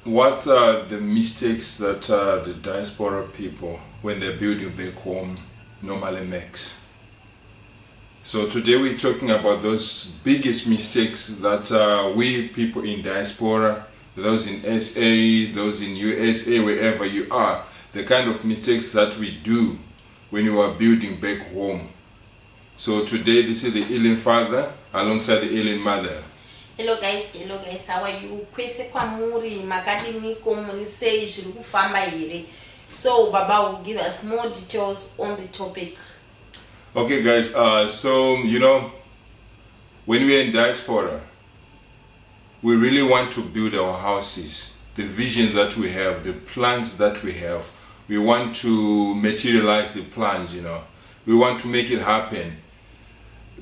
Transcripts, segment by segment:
What are the mistakes that the diaspora people, when they're building back home, normally makes? So today we're talking about those biggest mistakes that we people in diaspora, those in SA, those in USA, wherever you are, the kind of mistakes that we do when you are building back home. So today this is the ailing father alongside the ailing mother. Hello guys, how are you? Kwese kwamuri, makadimi komuri sei zviri kufamba here. So Baba will give us more details on the topic. Okay guys, so when we're in diaspora, we really want to build our houses, the vision that we have, the plans that we have. We want to materialize the plans, we want to make it happen.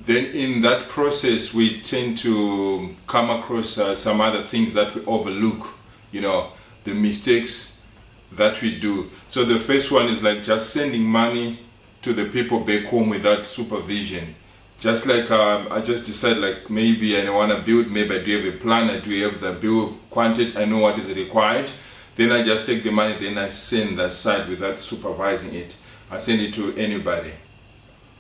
Then in that process we tend to come across some other things that we overlook, the mistakes that we do. So the first one is like just sending money to the people back home without supervision. Just like I just decide, like, maybe I want to build, maybe I do have a plan, I do have the bill of quantity, I know what is required. Then I just take the money, then I send that side without supervising it. I send it to anybody.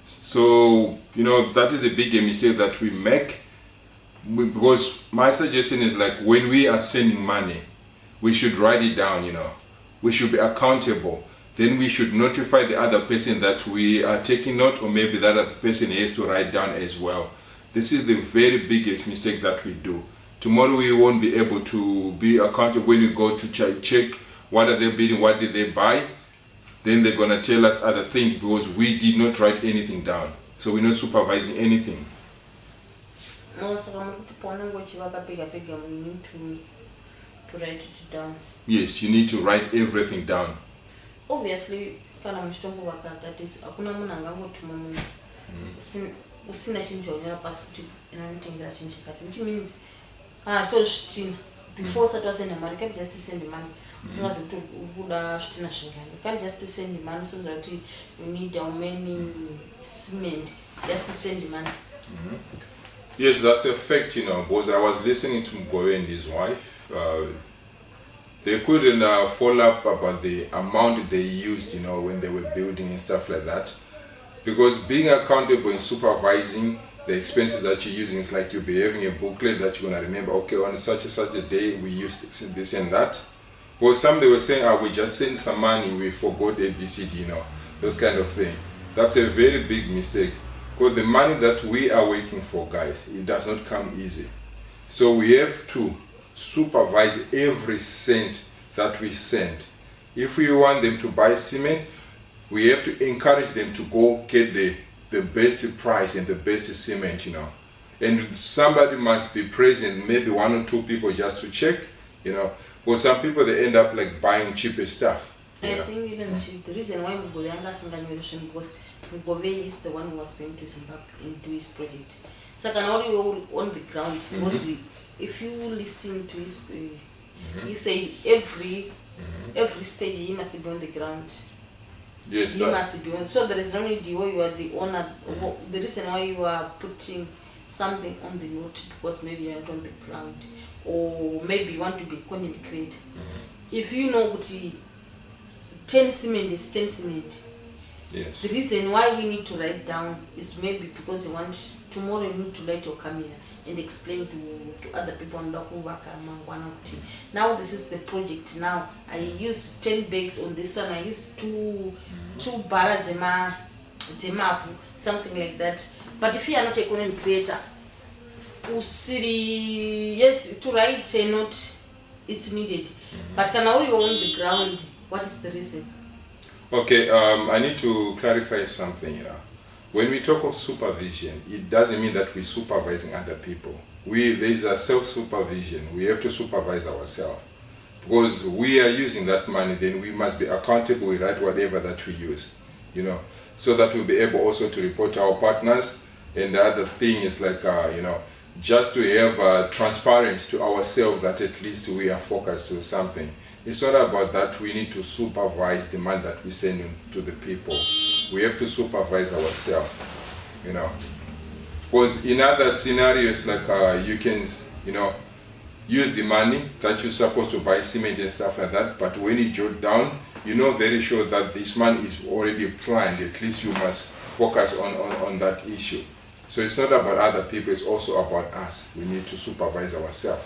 So, that is the bigger mistake that we make. Because my suggestion is, like, when we are sending money, we should write it down, We should be accountable. Then we should notify the other person that we are taking note, or maybe that other person has to write down as well. This is the very biggest mistake that we do. Tomorrow we won't be able to be accountable when we go to check what are they bidding, what did they buy. Then they're going to tell us other things because we did not write anything down. So we're not supervising anything. No, so we need to write it down. Yes, you need to write everything down. Obviously, kana muchitongo that is akuna munhu angangotuma munhu usina chinhu chaunyora pasi kuti inanotengera chinhu chakati, which means zvitori zvitina before usati wasenda mari. You can't just send money usingazi kuti ukuda zvitina zvingani. You can't just send money usingazi kuti you need how many cement, just send money. Yes, that's a fact, because I was listening to Mgowe and his wife. They couldn't follow up about the amount they used, when they were building and stuff like that. Because being accountable and supervising the expenses that you're using, is like you'll be having a booklet that you're going to remember, okay, on such and such a day we used this and that. Because some they were saying, we just sent some money, we forgot ABCD, those kind of thing. That's a very big mistake. Because the money that we are working for, guys, it does not come easy. So we have to supervise every cent that we send. If we want them to buy cement, we have to encourage them to go get the best price and the best cement, And somebody must be present, maybe one or two people just to check, Because some people, they end up like buying cheaper stuff. I think even the reason why Mugove angasinganyoreshe because Mugove is the one who was going to Zimbabwe and do his project. So can only on the ground, because if you listen to his, he said every stage he must be on the ground. Yes, he must be on. So there is no need you are the owner. The reason why you are putting something on the note because maybe you are not on the ground, or maybe you want to be content creator. If you know what 10 cement is 10 cement. Yes. The reason why we need to write down is maybe because you want tomorrow you need to light your camera and explain to other people now this is the project. Now I use 10 bags on this one. I use two barra zemafu, something like that. But if you are not a content creator, yes, to write a note is needed. But can you on the ground? What is the reason? Okay, I need to clarify something. When we talk of supervision, it doesn't mean that we're supervising other people. There's a self-supervision. We have to supervise ourselves. Because we are using that money, then we must be accountable. We write whatever that we use, so that we'll be able also to report to our partners. And the other thing is like, just to have transparency to ourselves that at least we are focused on something. It's not about that we need to supervise the money that we send to the people. We have to supervise ourselves, Because in other scenarios, like you can, use the money that you're supposed to buy cement and stuff like that, but when you jot down, you know very sure that this money is already planned. At least you must focus on that issue. So it's not about other people, it's also about us. We need to supervise ourselves.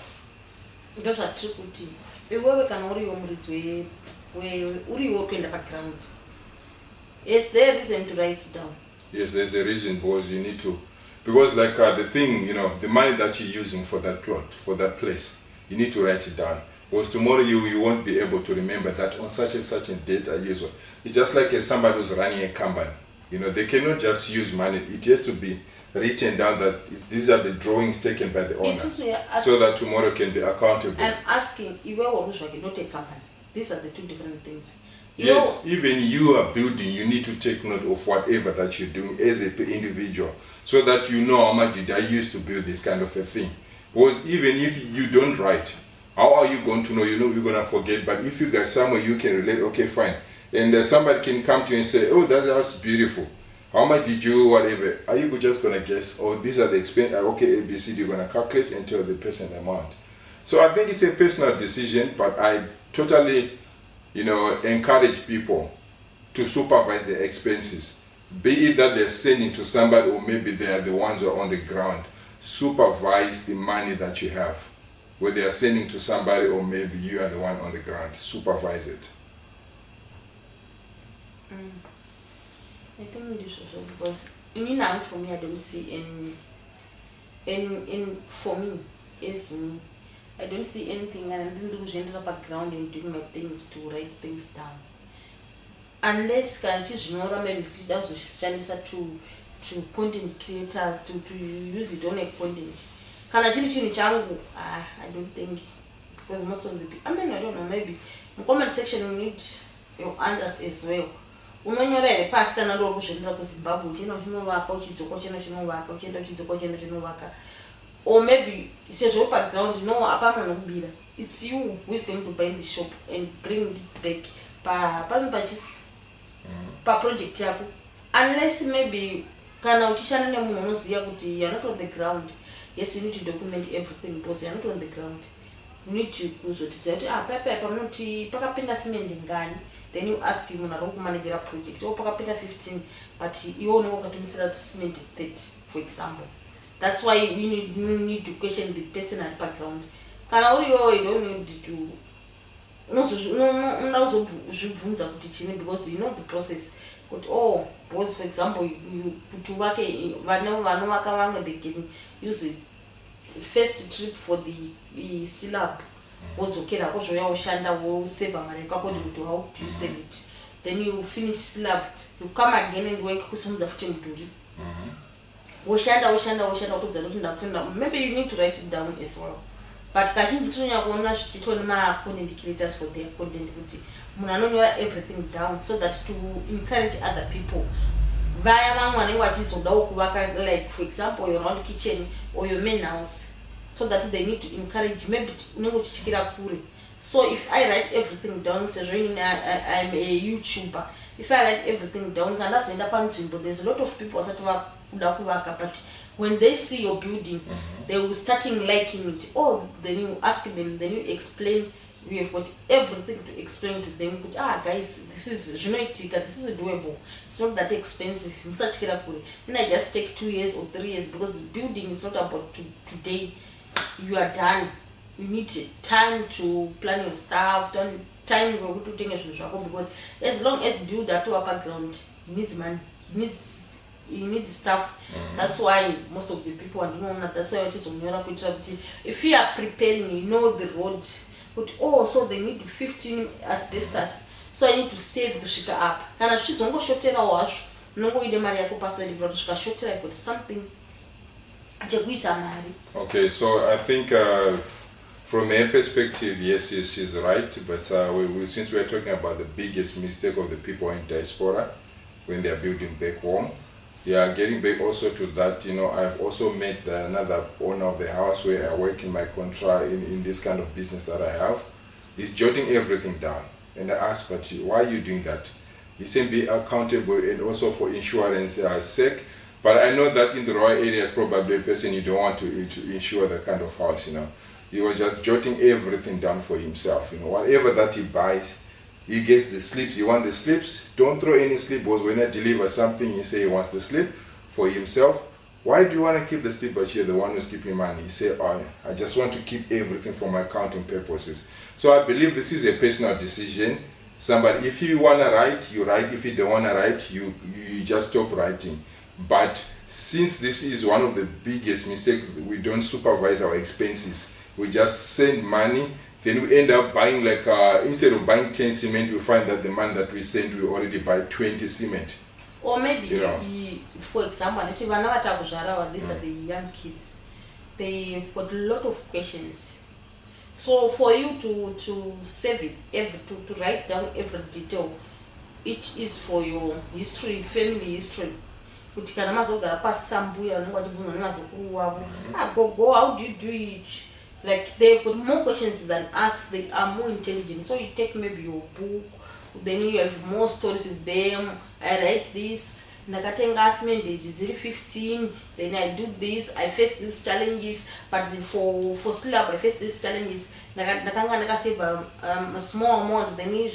ndozvatiri kuti iwewe kana uriwo muridzi uriwo kuenda background, is there a reason to write it down? Yes, there's a reason, because you need to, because like the thing, you know, the money that you're using for that plot, for that place, you need to write it down, because tomorrow you won't be able to remember that on such and such a date I use it. It's just like somebody who's running a company, you know, they cannot just use money. It has to be written down that these are the drawings taken by the owner, so that tomorrow can be accountable. I'm asking, iwe waruzvake, not a company. These are the two different things. Yes, even you are building, you need to take note of whatever that you're doing as an individual, so that you know how much did I use to build this kind of a thing. Because even if you don't write, how are you going to know? You know you're going to forget. But if you got somewhere you can relate, okay, fine. And somebody can come to you and say, oh, that was beautiful. How much did you, whatever? Are you just going to guess? Oh, these are the expense. Okay, ABC, you're going to calculate and tell the person the amount. So I think it's a personal decision, but I totally, you know, encourage people to supervise their expenses. Be it that they're sending to somebody, or maybe they are the ones who are on the ground. Supervise the money that you have. Whether they are sending to somebody, or maybe you are the one on the ground. Supervise it. I think it is also because now for me I don't see in for me is me. I don't see anything, and I didn't do general background and doing my things to write things down. Unless maybe to content creators to use it on a content. I don't think, because most of the people, I mean, I don't know, maybe in the comment section we need your answers as well. Unonyora past kana ro kushindira ku Zimbabwe chinovaka uchidzoko chinovaka uchienda uchidzoko chinovaka, or maybe says your background no apana nokubira, it's you who is going to buy the shop and bring it back pa project yako. Unless maybe kana uchishana nemunhu unoziya kuti you're not on the ground. Yes, you need to document everything because you're not on the ground. You need to kuzotiza kuti pepe panoti pakapinda cement ngani. Then you ask him to manage a project. Or pakapinda 15, but you only work at cement 30, for example. That's why we need to question the personal background. Kana uri you don't need to because you know the process. But because for example you to work they can use it first trip for the syllab. Also okay, will save according to how you sell it. Then you finish syllab, you come again and work kusum after maybe you need to write it down as well. But content creators for their content everything down so that to encourage other people via like for example your own kitchen or your main house, so that they need to encourage maybe so if I write everything down, I'm a YouTuber, if I write everything down, there's a lot of people but when they see your building, they will starting liking it. Then you ask them, then you explain. We have got everything to explain to them. Guys, this is this is doable. It's not that expensive. Then I just take 2 years or 3 years, because building is not about today. You are done. You need time to plan your stuff, time to do things, because as long as build that to a background, he needs money, he needs stuff. That's why most of the people are doing that. That's why it is on your if you are preparing, you know the road. But so they need 15 asbestos. So I need to save to shika up. Can she's on go shotera wash? No go ide mari yako pasa libro shika shotera got something. Okay, so I think from a perspective, yes, she's right. But since we are talking about the biggest mistake of the people in diaspora when they are building back home, getting back also to that, I've also met another owner of the house where I work in my contract in this kind of business that I have. He's jotting everything down. And I asked, but why are you doing that? He said be accountable and also for insurance sake. But I know that in the rural areas, probably a person you don't want to insure that kind of house, he was just jotting everything down for himself. Whatever that he buys, he gets the slips. You want the slips? Don't throw any slip, because when I deliver something, he say he wants the slip for himself. Why do you want to keep the slip, but you're the one who's keeping money? He say, oh, I just want to keep everything for my accounting purposes. So I believe this is a personal decision. Somebody, if you want to write, you write. If you don't want to write, you just stop writing. But since this is one of the biggest mistakes, we don't supervise our expenses. We just send money, then we end up buying instead of buying 10 cement, we find that the money that we sent, we already buy 20 cement. Or maybe, for example, these are the young kids. They've got a lot of questions. So for you to save it, to write down every detail, it is for your history, family history. Go, how do you do it? Like, they've got more questions than us. They are more intelligent. So you take maybe your book, then you have more stories with them. I write this, nakatenga 15, then I do this, I face these challenges, but for syllab I face these challenges. Nakanga save a small amount, then you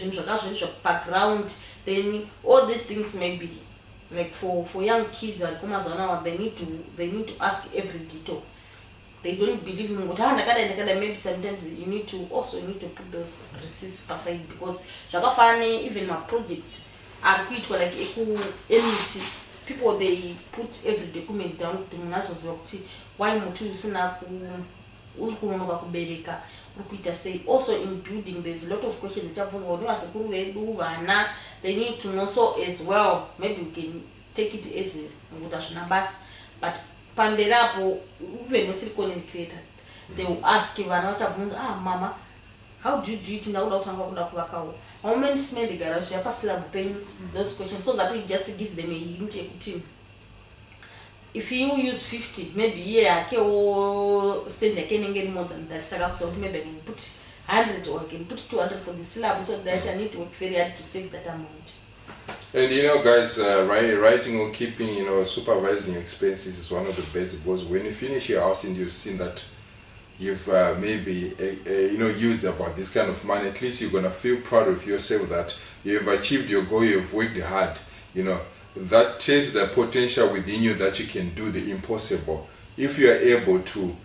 background, then all these things maybe like for young kids they need to ask every detail. They don't believe in what maybe sometimes you need to put those receipts aside, because even my projects are quite like empty. People, they put every document down to why mutu say also in building there's a lot of questions they need to know so as well. Maybe we can take it as numbers, but Panderapo, even with silicon creator, they will ask you, Mama, how do you do it now? How many smell the garage? You pass those questions so that you just give them a hint. If you use 50, maybe stand I can get more than that. So maybe I can put 100 or I can put 200 for the slab, so that I need to work very hard to save that amount. And guys, writing or keeping, supervising your expenses is one of the best, because when you finish your house and you've seen that you've maybe used about this kind of money, at least you're gonna feel proud of yourself that you've achieved your goal, you've worked hard. That takes the potential within you that you can do the impossible. If you are able to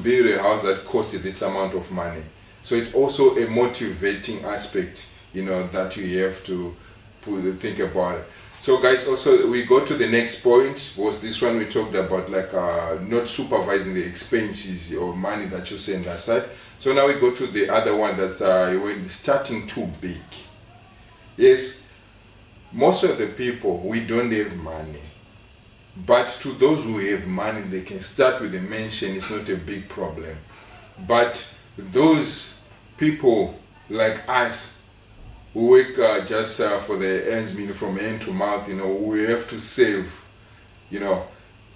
build a house that costs this amount of money, so it's also a motivating aspect, that you have to think about it. So guys, also we go to the next point, was this one we talked about, not supervising the expenses or money that you send aside. So now we go to the other one, that's when starting too big. Yes, most of the people, we don't have money, but to those who have money, they can start with a mansion. It's not a big problem. But those people like us who work just for the ends meet from hand to mouth, we have to save.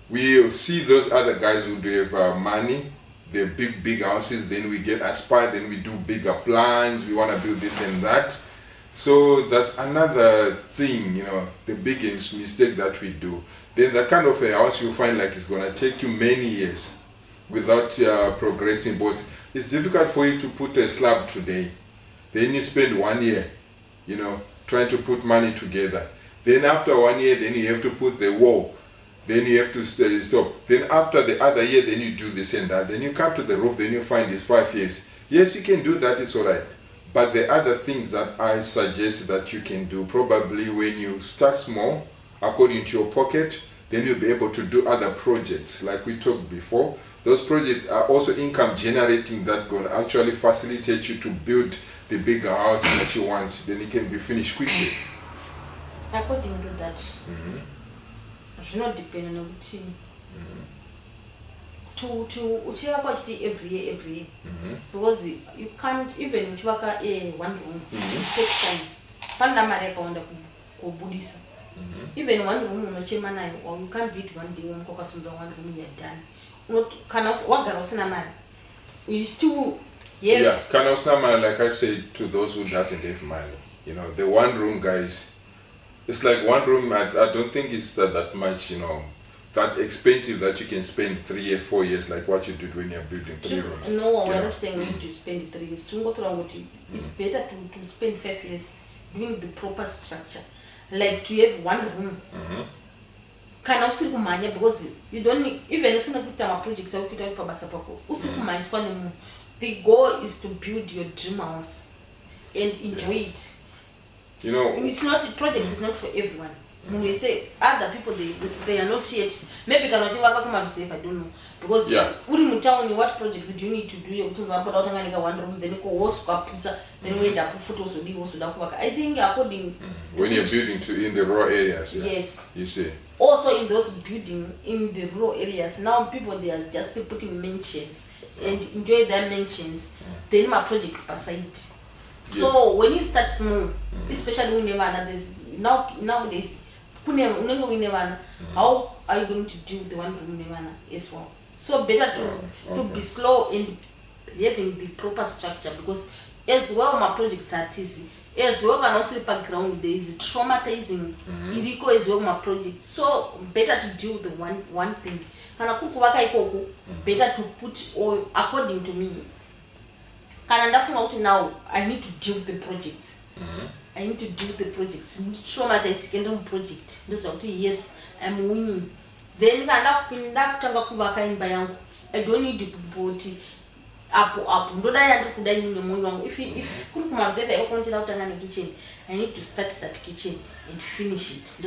We see those other guys who do have money, they're big houses, then we get aspired, then we do bigger plans, we want to build this and that. So that's another thing, the biggest mistake that we do. Then the kind of a house you find like it's going to take you many years without progressing, because it's difficult for you to put a slab today. Then you spend 1 year, trying to put money together. Then after 1 year, then you have to put the wall. Then you have to stop. Then after the other year, then you do this and that. Then you come to the roof, then you find it's 5 years. Yes, you can do that, it's alright. But the other things that I suggest that you can do, probably when you start small, according to your pocket, then you'll be able to do other projects. Like we talked before, those projects are also income generating, that going to actually facilitate you to build the bigger house that you want. Then it can be finished quickly. According to that, it's not depending on the team. To every year, because you can't even one room. It takes time. Even one room, or you can't do it one day. One room, you're done. You still like I said, to those who doesn't have money, the one room guys, it's like one room. I don't think it's that much, that expensive that you can spend 3 or 4 years, like what you did when you're building 3 rooms. No, we're not saying we need to spend 3 years. It's better to spend 5 years doing the proper structure. Like to have 1 room. Kind of kumanya, because you don't need, even if you have projects, the goal is to build your dream house and enjoy it. You know, it's not projects. It's not for everyone. When we say other people, they are not yet. Maybe cannot come to say, I don't know, because wouldn't tell me what projects do you need to do. You put out 1 room, then you go wash pizza, then we end up photos of the I think according when you're building in the raw areas. Yes, you see. Also in those building in the rural areas, now people they are just putting mansions and enjoy their mansions. Then my projects per side. So when you start small, especially when there's nowadays, how are you going to deal with the 1 room as well? So better to be slow in having the proper structure, because as well my projects are easy. As well can also background there is traumatizing iriko as well my project. So better to deal with the one thing. Better to put all according to me. Now I need to deal with the projects. I need to deal with the projects. Traumatizing project. Yes, I'm winning. Then I don't need to put up ndoda yandu kudai ni moyo wangu. If kuli kumazeba yako nchina utangani kitchen, I need to start that kitchen and finish it.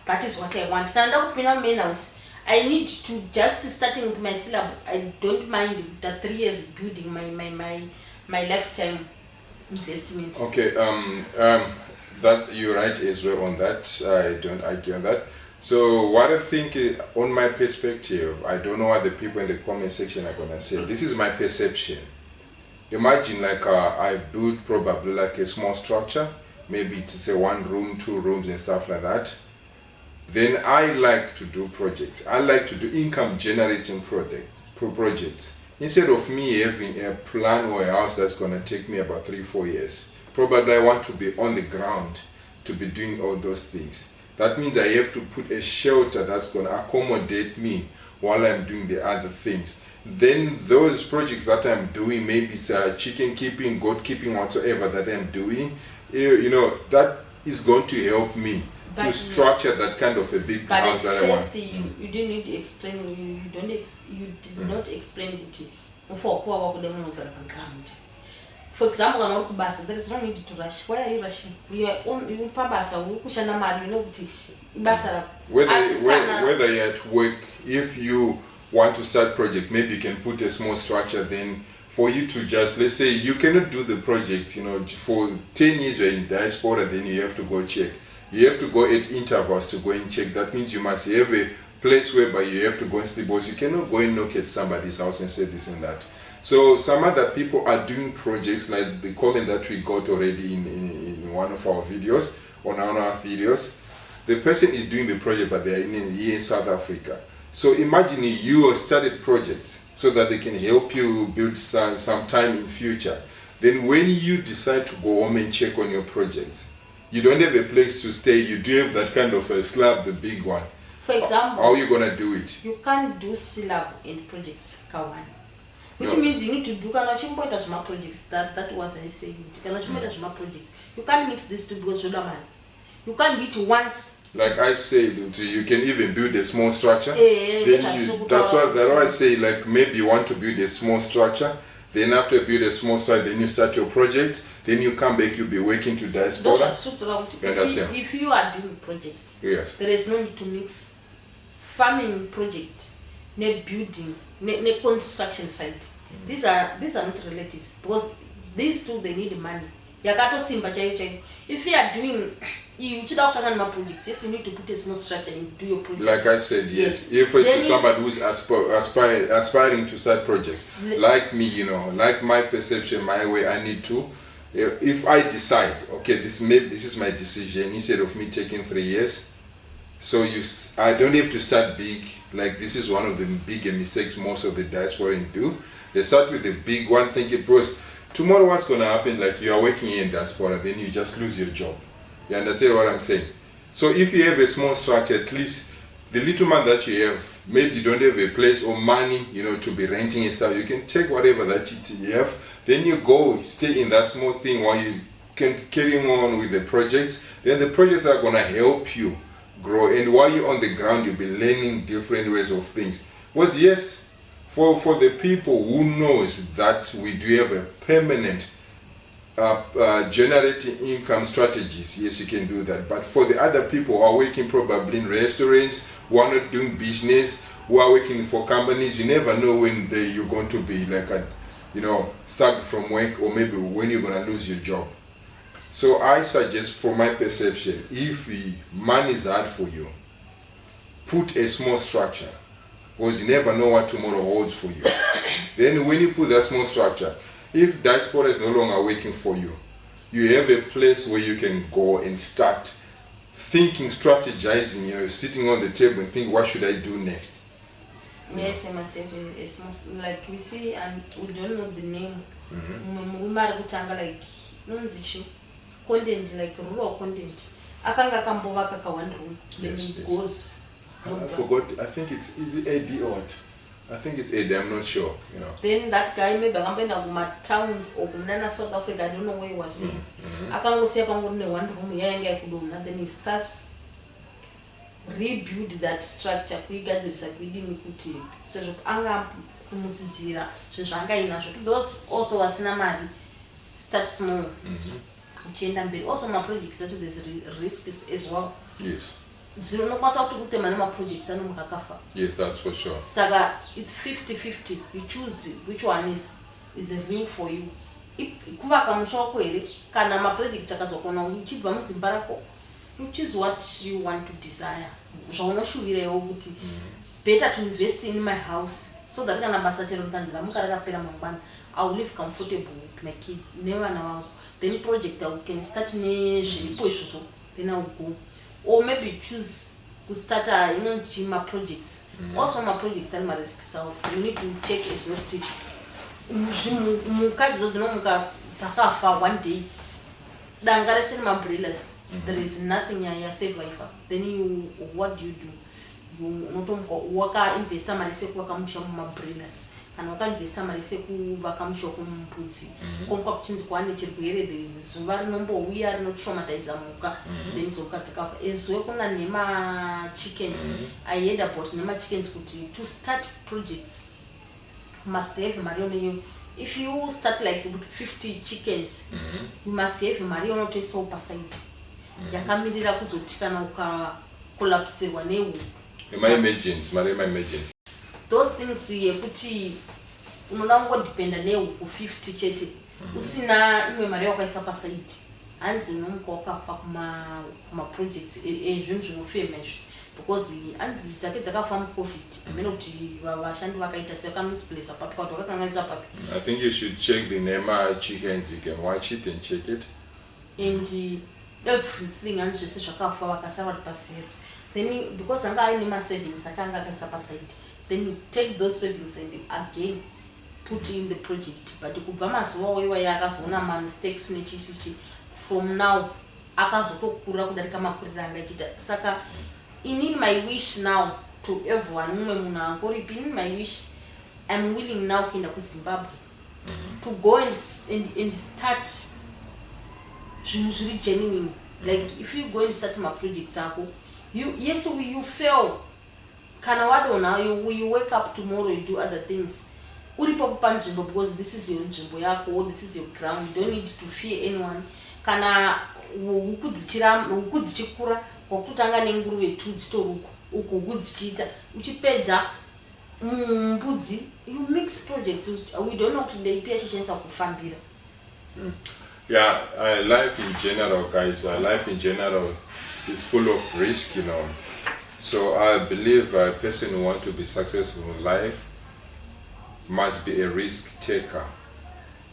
That is what I want. Kanda kupina main house, I need to just starting with my syllab. I don't mind the 3 years building my lifetime investment. Okay, that you're right as well on that. I don't argue on that. So what I think, on my perspective, I don't know what the people in the comment section are gonna say. This is my perception. Imagine like I've built probably like a small structure, maybe it's a 1 room, 2 rooms and stuff like that. Then I like to do projects. I like to do income generating projects. Instead of me having a plan or a house that's gonna take me about 3-4 years, probably I want to be on the ground to be doing all those things. That means I have to put a shelter that's going to accommodate me while I'm doing the other things. Then those projects that I'm doing, maybe chicken keeping, goat keeping, whatsoever that I'm doing, that is going to help me to structure that kind of a big house that I want. But you didn't need to explain. You did not explain it for ground. For example, there is no need to rush. Why are you rushing? You are on Pabasa, whether you're at work, if you want to start project, maybe you can put a small structure. Then for you to just, let's say you cannot do the project, for 10 years you're in Diaspora, then you have to go check. You have to go at intervals to go and check. That means you must have a place whereby you have to go and sleep, because you cannot go and knock at somebody's house and say this and that. So some other people are doing projects, like the comment that we got already in one of our videos, on our videos. The person is doing the project, but they are here in South Africa. So imagine you started projects so that they can help you build some time in future. Then when you decide to go home and check on your projects, you don't have a place to stay. You do have that kind of a slab, the big one. For example, how are you gonna do it? You can't do slab in projects, Kawan. Which means you need to do projects. That was I saying. Projects. You can't mix these two because you can't do it once. Like I said, you can even build a small structure. That's what I say. Like maybe you want to build a small structure. Then after you build a small structure, then you start your project. Then you come back. You'll be working to Diaspora. If you are doing projects, yes, there is no need to mix farming project, net building, net construction site. These are not relatives, because these two they need money. If you are doing projects, yes, you need to put a small structure and do your projects. Like I said, yes. If it's somebody who's aspiring to start projects, like me, like my perception, my way, I need to. If I decide, okay, this is my decision, instead of me taking 3 years, so I don't have to start big. Like this is one of the bigger mistakes most of the diasporans do. They start with the big one, thinking, bros, tomorrow what's gonna happen? Like you are working in Diaspora, then you just lose your job. You understand what I'm saying? So if you have a small structure, at least the little money that you have, maybe you don't have a place or money, to be renting and stuff. You can take whatever that you have, then you go stay in that small thing while you can carry on with the projects. Then the projects are gonna help you grow, and while you're on the ground, you'll be learning different ways of things. Was yes, for the people who knows that we do have a permanent generating income strategies, yes, you can do that. But for the other people who are working probably in restaurants, who are not doing business, who are working for companies, you never know when you're going to be like sacked from work, or maybe when you're going to lose your job. So I suggest, from my perception, if money is hard for you, put a small structure, because you never know what tomorrow holds for you. Then when you put that small structure, if Diaspora is no longer working for you, you have a place where you can go and start thinking, strategizing, sitting on the table and think, what should I do next? Yes, I must have a small, like we see, and we don't know the name. Like, content, like raw content. Akanga kambova kaka one room. Then it goes. I forgot. I think it's AD or what? I think it's AD. I'm not sure. Then that guy maybe I'm towns or South Africa. I don't know where he was in. I can't go see one room. Then he starts rebuild that structure. We got this. We didn't put it. So anga kumutizira. Those also was money. Start small. Also my projects that there's risks as well. Yes. Yes, that's for sure. Saga, it's 50-50. You choose which one is real for you. Which is what you want to desire. Better to invest in my house so that I will live comfortable with my kids. Never know. Then project I can start then I'll go. Or maybe choose to start my projects. Also my projects and my risks out. You need to check as well. One day. There is nothing I save life. Then what do? You work invest umbrellas. And we can invest there is number we are not traumatized then chickens. I heard about chickens to start projects must have Marion. If you start like with 50 chickens, you must have Marion to so side. Yakamidira kuzotikana collapse wanewu. My emergency. Those things kuti unongo depend on 50 chete. Usina imwe mari yakaisa pa side. Anzi unomkoka fa kuma projects ezvinhu famous because anzi dzake dzakafa mu COVID. Ameno kuti vashandi vakaita seka misplace apapi kwa tokakanganisa papi. I think you should check the Nema chickens. You can watch it and check it. And everything anzi just zvakafa vakasava pasero. Then because anga ine ma savings akanga kaisa pa side. Then you take those savings and again put in the project. But you could mistakes from now. Saka in my wish now to everyone, in my wish, I'm willing now in Zimbabwe to go and start genuine. Like if you go and start my project, you fail. You wake up tomorrow, you do other things. Because this is your njimbo, this is your ground. You don't need to fear anyone. Kana ukudzichikura kwakutanga nenguruve tudzitoruko uko ukudzichita uchipedza mbudzi. You mix projects. We don't know today pia chichensa kufambira. Yeah, life in general, guys, life in general is full of risk, So I believe a person who wants to be successful in life must be a risk taker.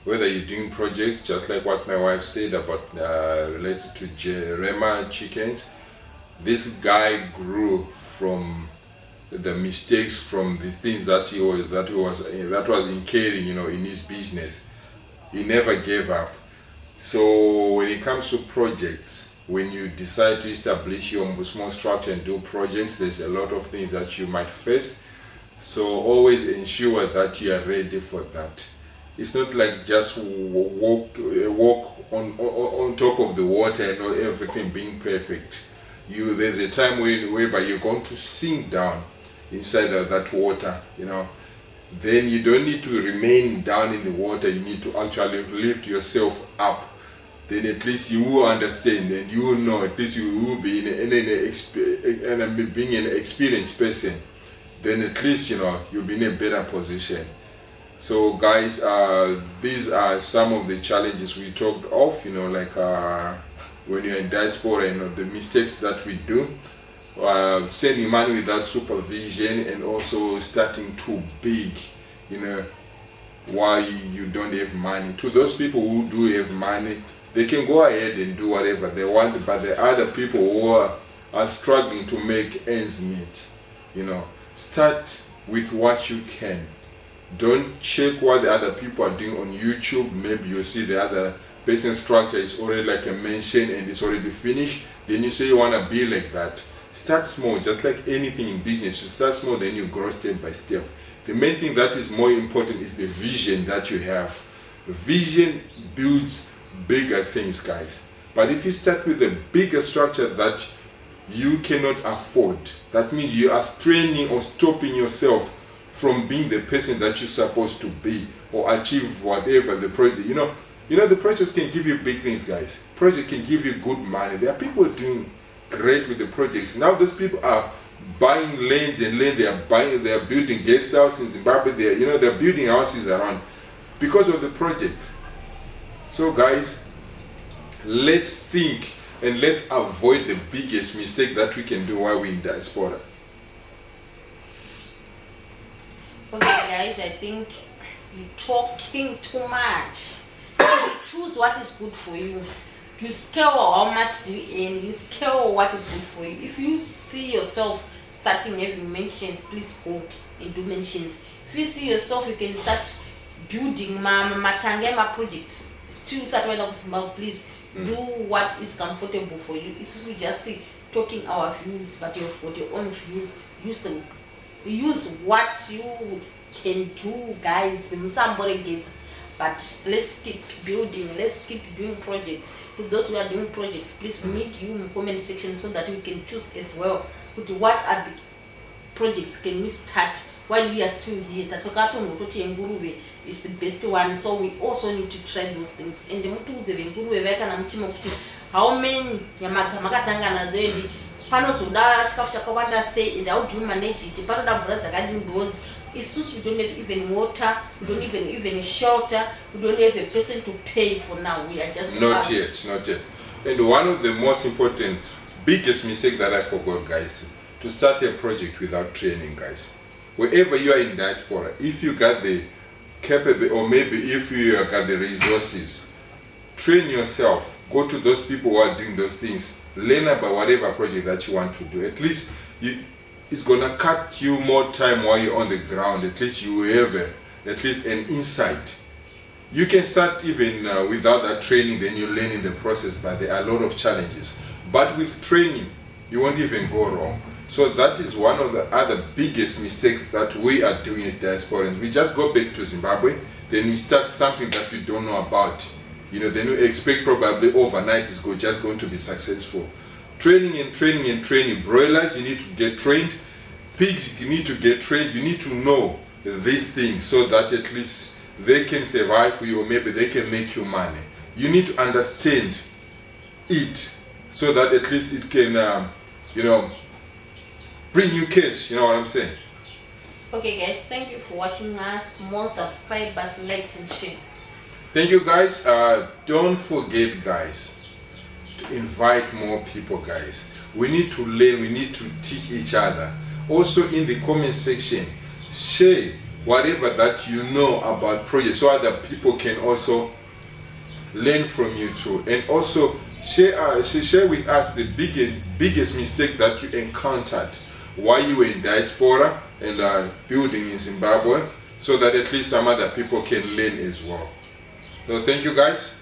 Whether you're doing projects, just like what my wife said about related to Rema chickens, this guy grew from the mistakes, from the things that was incurring, in his business. He never gave up. So when it comes to projects, when you decide to establish your small structure and do projects, there's a lot of things that you might face. So always ensure that you are ready for that. It's not like just walk on top of the water and not everything being perfect. There's a time whereby you're going to sink down inside of that water, then you don't need to remain down in the water. You need to actually lift yourself up. Then at least you will understand and you will know, at least you will be being an experienced person, then at least you'll be in a better position. So guys, these are some of the challenges we talked of, like when you're in diaspora, the mistakes that we do, sending money without supervision, and also starting too big, why you don't have money. To those people who do have money, they can go ahead and do whatever they want, but the other people who are struggling to make ends meet, start with what you can. Don't check what the other people are doing on YouTube. Maybe you see the other person's structure is already like a mansion and it's already finished. Then you say you want to be like that. Start small, just like anything in business. You start small, then you grow step by step. The main thing that is more important is the vision that you have. Vision builds bigger things, guys. But if you start with a bigger structure that you cannot afford, that means you are straining or stopping yourself from being the person that you're supposed to be or achieve whatever the project. The projects can give you big things, guys. Project can give you good money. There are people doing great with the projects. Now those people are buying lands and land. They are building guest houses in Zimbabwe. They're building houses around because of the project. So guys, let's think and let's avoid the biggest mistake that we can do while we're in diaspora. Okay guys, I think you're talking too much. Choose what is good for you. You scale how much do you earn. You scale what is good for you. If you see yourself starting having mentions, please go and do mentions. If you see yourself, you can start building matangema projects. Still start with Zimbabwe, please do what is comfortable for you. It's just talking our views, but you've got your own view. Use them. Use what you can do, guys. Somebody gets. But let's keep building, let's keep doing projects. To those who are doing projects, please meet you in the comment section so that we can choose as well. What are the projects can we start while we are still here? That is the best one, so we also need to try those things. And the how many panozoda chikafu chakawanda say, and how do you manage it? Panoda brother garden goes. We don't have even water, we don't even shelter, we don't have a person to pay for now. We are just not yet. And one of the most important, biggest mistake that I forgot, guys, to start a project without training, guys. Wherever you are in diaspora, if you got the capable, or maybe if you got the resources, train yourself. Go to those people who are doing those things. Learn about whatever project that you want to do. At least it's gonna cut you more time while you're on the ground. At least you have at least an insight. You can start even without that training, then you learn in the process, but there are a lot of challenges. But with training, you won't even go wrong. So that is one of the other biggest mistakes that we are doing as diasporans. We just go back to Zimbabwe, then we start something that we don't know about. Then we expect probably overnight is just going to be successful. Training and training and training. Broilers, you need to get trained. Pigs, you need to get trained. You need to know these things so that at least they can survive for you, or maybe they can make you money. You need to understand it so that at least it can, bring you cash. You know what I'm saying? Okay, guys, thank you for watching us. More subscribers, likes, and share. Thank you, guys. Don't forget, guys, to invite more people, guys. We need to learn, we need to teach each other. Also in the comment section, share whatever that you know about projects so other people can also learn from you too. And also share with us the biggest mistake that you encountered while you were in diaspora and building in Zimbabwe, so that at least some other people can learn as well. So thank you, guys.